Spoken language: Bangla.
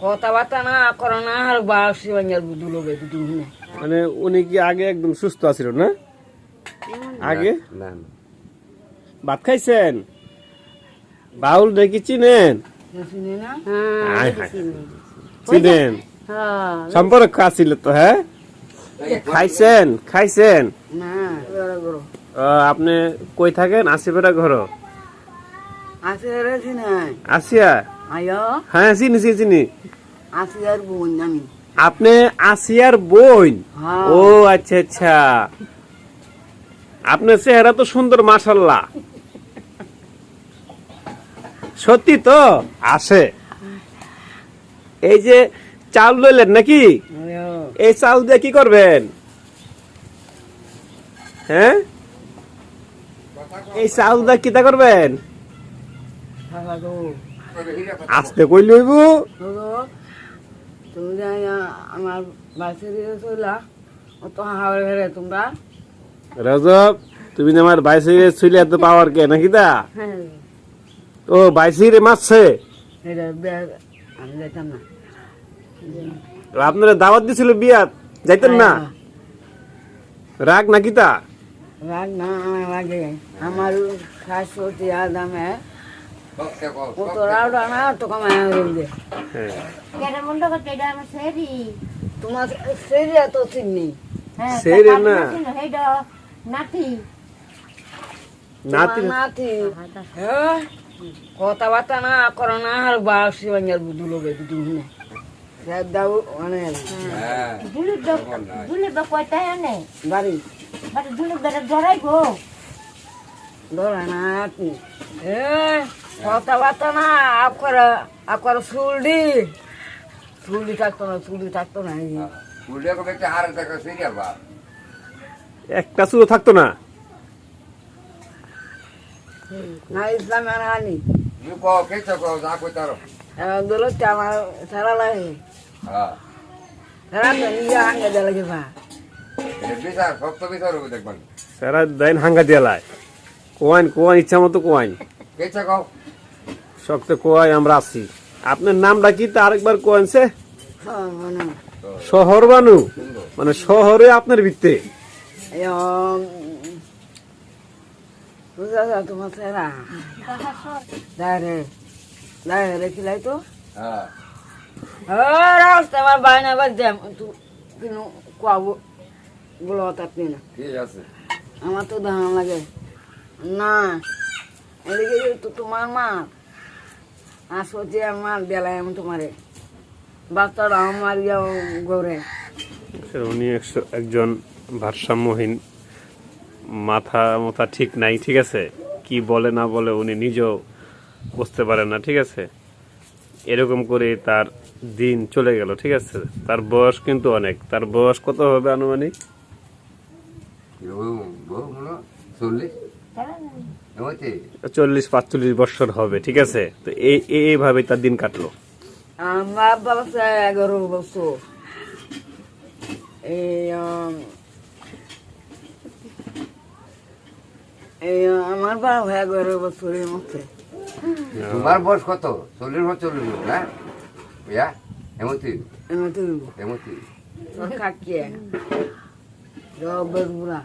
কথাবার্তা না করো না আর বাসি বাঙ্গার বুদ্ধু লোকে দুটো মানে উনি কি আগে একদম সুস্থ আছিল না? আগে না ভাত খাইছেন? বাউল দেখি চিনেন? চিনি না হায় হায়। চিনেন? সম্পর্ক আছিল তো, হ্যাঁ? খাইছেন খাইছেন? না করো আপনি কই থাকেন? আসিপাড়া ঘর? আছে রেছি না আসিয়া? আয়ো হ্যাঁ চিনি চিনি চিনি। আছে আর বোন আমি আপনি আসিয়ার বোন? হ্যাঁ। ও আচ্ছা আচ্ছা। আপনার চেহারা তো সুন্দর মাশাআল্লাহ। সত্যি তো? আসে এই যে চাল লইলেন নাকি? আয়ো এই চাল দিয়ে কি করবেন? হ্যাঁ, এই চাল দিয়ে কিতা করবেন? থাকা তো আসতে কই লইব? তুমি জানি আমার বাসে দিয়ে চলা অত হাওড়ে ঘরে তোমরা রজব, তুমি যে আমার বাইসিরে ছুইলে এত পাওয়ার কে নাকি দা? হ্যাঁ ও বাইসিরে মারছে? এটা ব্যাগ আমি যেতাম না আপনারা দাওয়াত দিছিল বিয়াত, যাইতেন না? রাগ নাকি তা? রাগ না আমার লাগে আমার শাশুড়ি দামে ও তো রাউডা না তো কমায় দে হ্যাঁ। তোমার সেরিয়া তো চিনি সেরে না নাতি নাতি নাতি হ্যাঁ কথাবার্তা না করো না আর বাসি বাঙ্গার বুদ্ধু লোকে দুটো দাও মানে দুলে কয়টাই আনে বাড়ি দুলে ধরাই গো ধরা না কথাবার্তা না আপনার চুলডি থাকতো না একটা চুলো থাকতো না? না ইসলাম আনি দোলতে আমার সারা লাগে সারা তো নিজে আগে লাগে ভা সারা দিন হাঙ্গা দিয়ালায় কোয়াইন কোয়াইন ইচ্ছা মতো কোয়াইন শক্ত কোয়াই আমরা আছি। আপনার নামটা কি তা আরেকবার কোয়াইনছে? শহর বানু, মানে শহরে আপনার ভিত্তে? তোমার সেরা দাঁড়ে খিলাই তো রাস্তা আমার বাইনা বাদ দেম কিন্তু কোয়াবো বলো তাপনি না আমার তো ধান লাগে না এদিকে তো তোমার মা আসো যে আমার বেলায় আমি তোমারে বাচ্চারা আমার গড়ে উনি একজন ভারসাম্যহীন, মাথা ঠিক নাই, ঠিক আছে? কি বলে না বলে উনি নিজেও বুঝতে পারেন না, ঠিক আছে? এরকম করে তার দিন চলে গেল, ঠিক আছে? তার বয়স কিন্তু অনেক। তার বয়স কত হবে আনুমানিক? 40-45 বছর হবে, ঠিক আছে? তো এইভাবে তার দিন কাটলো। আমার বাবা 11 বছর আমার বাবা 11 বছরের মধ্যে তোমার বয়স কত? 40 বছর না এমতি এমতি কাকিয়ে বুড়া